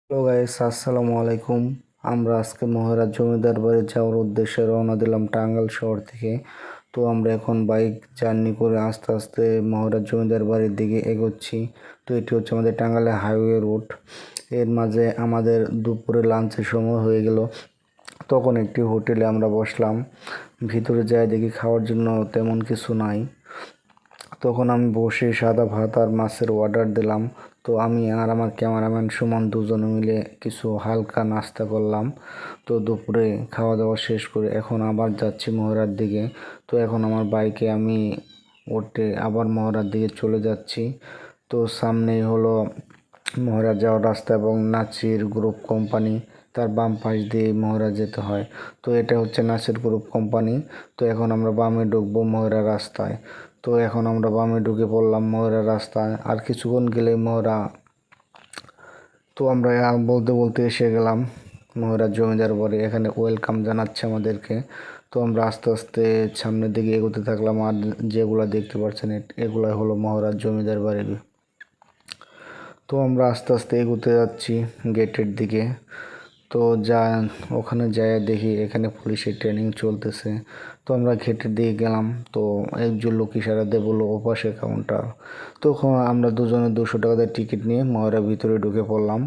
Hello guys, আসসালামু আলাইকুম। আমরা আজকে মহারাজ জমিদার বাড়ি যাওয়ার উদ্দেশ্যে রওনা দিলাম টাঙ্গাইল শহর থেকে। তো আমরা এখন বাইক জার্নি করে আস্তে আস্তে মহারাজ জমিদার বাড়ির দিকে এগোচ্ছি। তো এটি হচ্ছে আমাদের টাঙ্গাইলের হাইওয়ে রুট। এর মাঝে আমাদের দুপুরে লাঞ্চের সময় হয়ে গেল। তখন একটি হোটেলে আমরা বসলাম। ভিতরে যাই দেখি খাওয়ার জন্য তেমন কিছু নাই। তখন আমি বসে সাদা ভাত আর মাছের অর্ডার দিলাম। তো আমি আর আমার ক্যামেরাম্যান সুমন দুজনে মিলে কিছু হালকা নাস্তা করলাম। তো দুপুরে খাওয়া দাওয়া শেষ করে এখন আবার যাচ্ছি মহড়ার দিকে। তো এখন আমার বাইকে আমি উঠে আবার মহড়ার দিকে চলে যাচ্ছি। তো সামনেই হলো মহড়া যাওয়ার রাস্তা এবং নাচির গ্রুপ কোম্পানি, তার বাম পাশ দিয়ে মহড়া যেতে হয়। তো এটা হচ্ছে নাসির গ্রুপ কোম্পানি। তো এখন আমরা বামে ঢুকবো মহড়া রাস্তায়। তো এখন আমরা বামে ঢুকে পড়লাম মহড়া রাস্তায়। আর কিছুক্ষণ গেলে মহড়া। তো আমরা বলতে বলতে এসে গেলাম মহড়ার জমিদার বাড়ি। এখানে ওয়েলকাম জানাচ্ছে আমাদেরকে। তো আমরা আস্তে আস্তে সামনের দিকে এগোতে থাকলাম। আর যেগুলা দেখতে পাচ্ছেন এগুলাই হলো মহড়ার জমিদার বাড়ি। তো আমরা আস্তে আস্তে এগোতে যাচ্ছি গেটের দিকে। তো ওখানে যায় দেখি এখানে পুলিশের ট্রেনিং চলতেছে। তো আমরা গেটের দিকে গেলাম। তো একজন লোক ইশারা দিয়ে বললো ওপাশে কাউন্টার। তখন আমরা দুজনে 200 টাকা দিয়ে টিকিট নিয়ে ময়রা ভিতরে ঢুকে পড়লাম।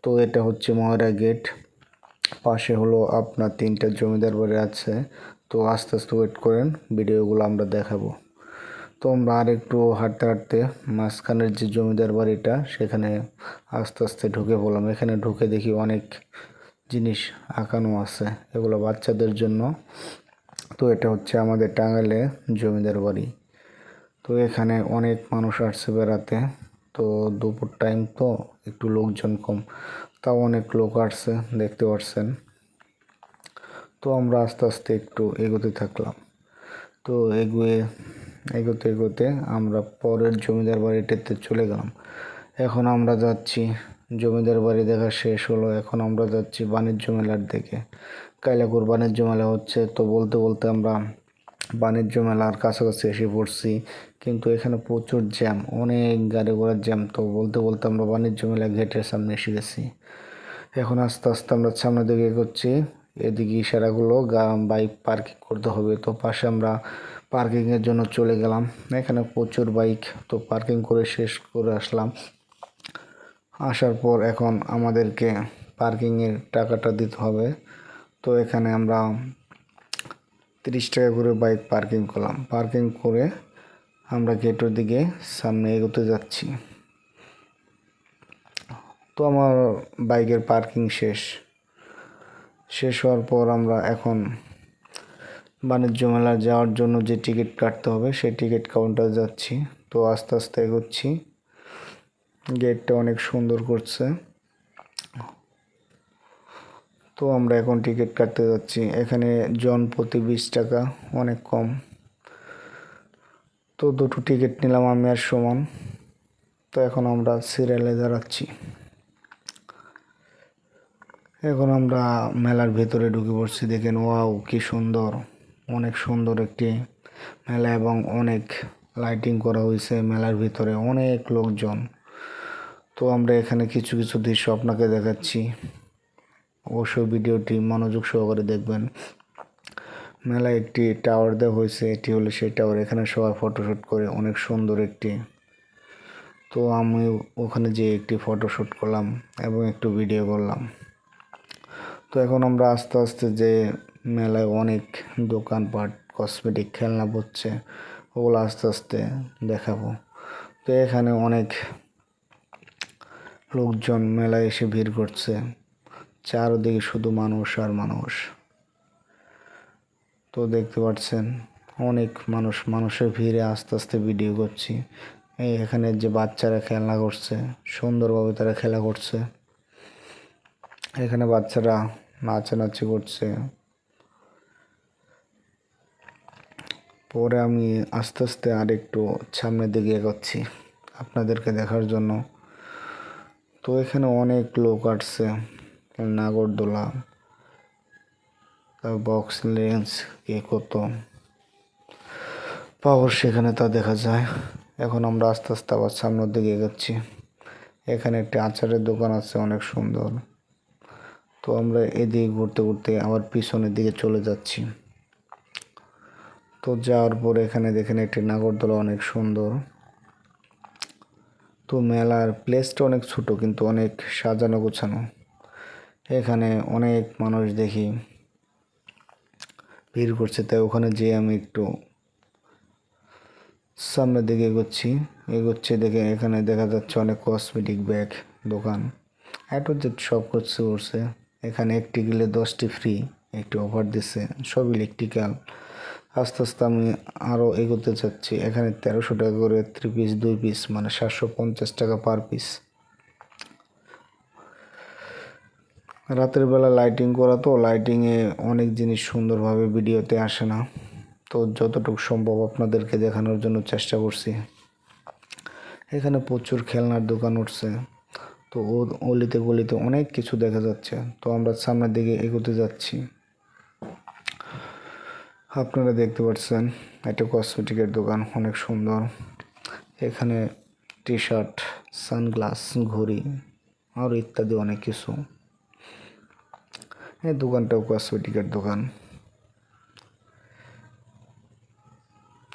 তো এটা হচ্ছে ময়রা গেট। পাশে হলো আপনার 3টা জমিদার বাড়ি আছে। তো আস্তে আস্তে ওয়েট করেন, ভিডিওগুলো আমরা দেখাবো। তো আমরা আর একটু হাঁটতে হাঁটতে মাঝখানের যে জমিদার বাড়িটা সেখানে আস্তে আস্তে ঢুকে পড়লাম। এখানে ঢুকে দেখি অনেক জিনিস আঁকানো আছে, এগুলো বাচ্চাদের জন্য। তো এটা হচ্ছে আমাদের টাঙ্গাইলে জমিদার বাড়ি। তো এখানে অনেক মানুষ আসছে বেড়াতে। তো দুপুর টাইম তো একটু লোকজন কম, তাও অনেক লোক আসছে, দেখতে পাচ্ছেন। তো আমরা আস্তে আস্তে একটু এগোতে থাকলাম। তো এগোতে এগোতে আমরা পরের জমিদার বাড়িটাতে চলে গেলাম। এখন আমরা যাচ্ছি, জমিদার বাড়ি দেখা শেষ হলো। এখন আমরা যাচ্ছি বাণিজ্য মেলার দিকে। কালিয়াকৈর বাণিজ্য মেলা হচ্ছে। তো বলতে বলতে আমরা বাণিজ্য মেলার কাছাকাছি এসে পড়ছি। কিন্তু এখানে প্রচুর জ্যাম, অনেক গাড়ি ঘোড়ার জ্যাম। তো বলতে বলতে আমরা বাণিজ্য মেলা গেটের সামনে এসে গেছি। এখন আস্তে আস্তে আমরা সামনের দিকে এগোচ্ছি। এদিকে ইশারাগুলো বাইক পার্কিং করতে হবে। তো পাশে আমরা পার্কিংয়ের জন্য চলে গেলাম। এখানে প্রচুর বাইক। তো পার্কিং করে শেষ করে আসলাম। আসার পর এখন আমাদেরকে পার্কিংয়ের টাকাটা দিতে হবে। তো এখানে আমরা 30 টাকা করে বাইক পার্কিং করলাম। পার্কিং করে আমরা গেটের দিকে সামনে এগোতে যাচ্ছি। তো আমার বাইকের পার্কিং শেষ হওয়ার পর আমরা এখন বাণিজ্য মেলা যাওয়ার জন্য যে টিকিট কাটতে হবে সেই টিকিট কাউন্টারে যাচ্ছি। তো আস্তে আস্তে এগোচ্ছি। গেটটা অনেক সুন্দর করছে। তো আমরা এখন টিকিট কাটতে যাচ্ছি। এখানে জন প্রতি 20 টাকা, অনেক কম। তো দুটো টিকিট নিলাম আমি আর সুমন। তো এখন আমরা সিরিয়ালে দাঁড়াচ্ছি। এখন আমরা মেলার ভেতরে ঢুকে পড়ছি। দেখেন, ওয়াও কি সুন্দর, অনেক সুন্দর একটি মেলা এবং অনেক লাইটিং করা হয়েছে মেলার ভিতরে, অনেক লোকজন। তো আমরা এখানে কিছু কিছু দৃশ্য আপনাকে দেখাচ্ছি, অবশ্যই ভিডিওটি মনোযোগ সহকারে দেখবেন। মেলায় একটি টাওয়ার দেওয়া হয়েছে, এটি হলো সেই টাওয়ার। এখানে সবাই ফটোশ্যুট করে, অনেক সুন্দর একটি। তো আমি ওখানে যেয়ে একটি ফটোশ্যুট করলাম এবং একটু ভিডিও করলাম। তো এখন আমরা আস্তে আস্তে যে মেলায় অনেক দোকানপাট, কসমেটিক, খেলনা বসছে, ওগুলো আস্তে আস্তে দেখাবো। তো এখানে অনেক লোকজন মেলায় এসে ভিড় করছে, চারদিকে শুধু মানুষ আর মানুষ। তো দেখতে পাচ্ছেন অনেক মানুষের ভিড়ে আস্তে আস্তে ভিডিও করছি। এখানে যে বাচ্চারা খেলনা করছে, সুন্দরভাবে তারা খেলা করছে। এখানে বাচ্চারা নাচানাচি করছে। পরে আমি আস্তে আস্তে আর একটু সামনের দিকে এগোচ্ছি আপনাদেরকে দেখার জন্য। তো এখানে অনেক লোক আসছে, নাগরদোলা, বক্স লেন্স, কে কত পাওয়ার সেখানে তা দেখা যায়। এখন আমরা আস্তে আস্তে আবার সামনের দিকে এগোচ্ছি। এখানে একটি আচারের দোকান আছে অনেক সুন্দর। তো আমরা এদিকে ঘুরতে ঘুরতে আবার পিছনের দিকে চলে যাচ্ছি। তো যাওয়ার পর এখানে দেখেন একটি নাগরদোলা অনেক সুন্দর। তো মেলার প্লেসটা অনেক ছোট কিন্তু অনেক সাজানো গোছানো। এখানে অনেক মানুষ দেখি ভিড় করছে, তাই ওখানে যেয়ে আমি একটু সামনের দিকে এগোচ্ছি দেখে এখানে দেখা যাচ্ছে অনেক কসমেটিক ব্যাগ দোকান, এত যে সব কিছু করছে। এখানে একটি গেলে 10টি ফ্রি একটি অফার দিচ্ছে, সব ইলেকট্রিক্যাল। আস্তে আস্তে আমি আরও এগোতে চাচ্ছি। এখানে 1300 টাকা করে 3 পিস 2 পিস মানে 750 টাকা পার পিস। রাতের বেলা লাইটিং করা, তো লাইটিংয়ে অনেক জিনিস সুন্দরভাবে ভিডিওতে আসে না, তো যতটুকু সম্ভব আপনাদেরকে দেখানোর জন্য চেষ্টা করছি। এখানে প্রচুর খেলনার দোকান উঠছে, তো অলিতে গলিতে অনেক কিছু দেখা যাচ্ছে। তো আমরা সামনের দিকে এগোতে যাচ্ছি। আপনারা দেখতে পাচ্ছেন একটা কসমেটিকের দোকান অনেক সুন্দর। এখানে টি শার্ট, সানগ্লাস, ঘড়ি আর ইত্যাদি অনেক কিছু। এই দোকানটাও কসমেটিকের দোকান।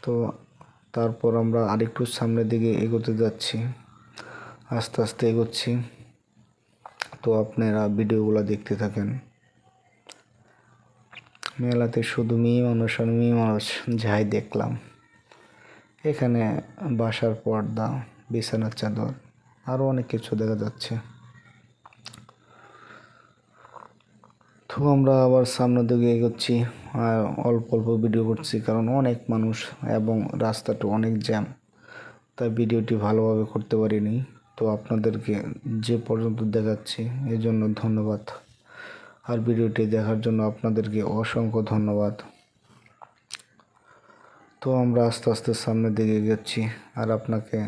তো তারপর আমরা আরেকটু সামনের দিকে এগোতে যাচ্ছি, আস্তে আস্তে এগোচ্ছি। তো আপনারা ভিডিওগুলো দেখতে থাকেন। মেলাতে শুধু মেয়ে মানুষ আর মেয়ে মানুষ, যাই দেখলাম। এখানে বাসার পর্দা, বিছানার চাদর আরও অনেক কিছু দেখা যাচ্ছে। তো আমরা আবার সামনের দিকে এগোচ্ছি আর অল্প অল্প ভিডিও করছি, কারণ অনেক মানুষ এবং রাস্তাটা অনেক জ্যাম, তাই ভিডিওটি ভালোভাবে করতে পারিনি। তো আপনাদেরকে যে পর্যন্ত দেখাচ্ছি এই জন্য ধন্যবাদ, আর ভিডিওটি দেখার জন্য আপনাদেরকে অসংখ্য ধন্যবাদ। তো আমরা আস্তে আস্তে সামনের দিকে এগোচ্ছি আর আপনাকে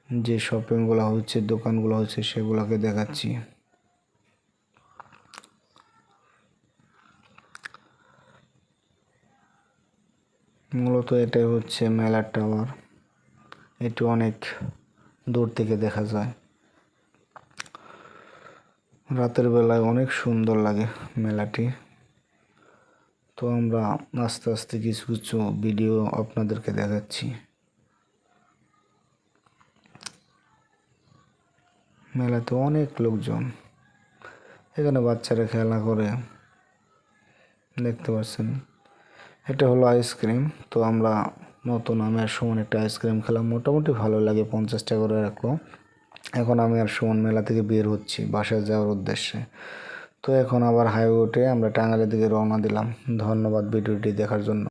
যে শপিংগুলো হচ্ছে, দোকানগুলো হচ্ছে, সেগুলোকে দেখাচ্ছি। মূলত এটাই হচ্ছে মেলার টাওয়ার। এটি অনেক দূর থেকে দেখা যায়। রাতের বেলায় অনেক সুন্দর লাগে মেলাটি। তো আমরা আস্তে আস্তে কিছু কিছু ভিডিও আপনাদেরকে দেখাচ্ছি। মেলাতে অনেক লোকজন, এখানে বাচ্চারা খেলা করে, দেখতে পাচ্ছেন। এটা হলো আইসক্রিম। তো আমরা নতুন আমি আর সুমন একটা আইসক্রিম খেলাম, মোটামুটি ভালো লাগে, 50 টাকা করে রাখলো। এখন আমি আর সুমন মেলা থেকে বের হচ্ছি বাসায় যাওয়ার উদ্দেশ্যে। তো এখন আবার হাইওয়ে উঠে আমরা টাঙ্গাইলের দিকে রওনা দিলাম। ধন্যবাদ ভিডিওটি দেখার জন্য।